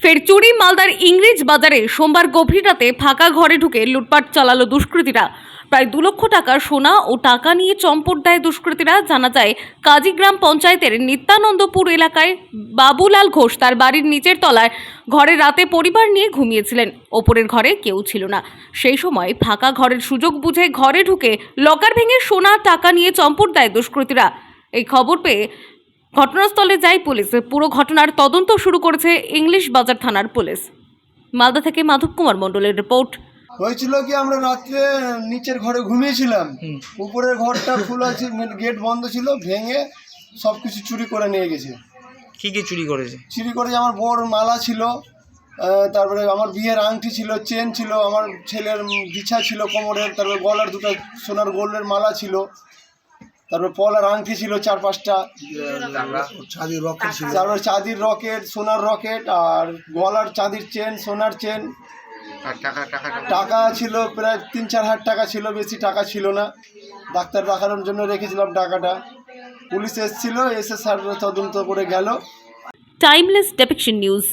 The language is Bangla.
ফের চুরি মালদার ইংরেজ বাজারে সোমবার গভীর রাতে ফাঁকা ঘরে ঢুকে লুটপাট চালালো দুষ্কৃতীরা। প্রায় 2 লক্ষ টাকার সোনা ও টাকা নিয়ে চম্পট দেয় দুষ্কৃতীরা। জানা যায় কাজীগ্রাম পঞ্চায়েতের নিত্যানন্দপুর এলাকায় বাবুলাল ঘোষ তার বাড়ির নিচের তলায় ঘরে রাতে পরিবার নিয়ে ঘুমিয়েছিলেন। ওপরের ঘরে কেউ ছিল না। সেই সময় ফাঁকা ঘরের সুযোগ বুঝে ঘরে ঢুকে লকার ভেঙে সোনা টাকা নিয়ে চম্পট দেয় দুষ্কৃতীরা। এই খবর পেয়ে ঘটনাস্থলে যায় পুলিশ। পুরো ঘটনার তদন্ত শুরু করেছে ইংলিশ বাজার থানার পুলিশ। মালদা থেকে মাধব কুমার মণ্ডলের রিপোর্ট। হয়েছিল কি, আমরা রাত্রে নিচের ঘরে ঘুমিয়েছিলাম, উপরের ঘরটা খোলা ছিল, গেট বন্ধ ছিল, ভেঙে সব কিছু চুরি করে নিয়ে গেছে। কি কি চুরি করেছে? চুরি করেছে আমার বড় মালা ছিল, তারপরে আমার বিয়ের আংটি ছিল, চেন ছিল, আমার ছেলের বিছা ছিল কোমরের, তারপরে গলার দুটো সোনার গোল্ডের মালা ছিল, তারপরে পলার আংটি ছিল 4-5টা, তারপরে চাঁদির রকেট, সোনার রকেট, আর গলার চাঁদির চেন, সোনার চেন। টাকা ছিল প্রায় 3-4 হাজার টাকা ছিল, বেশি টাকা ছিল না। ডাক্তার দেখানোর জন্য রেখেছিলাম টাকাটা। পুলিশ এসেছিল, এসে স্যার তদন্ত করে গেল। Timeless depiction news.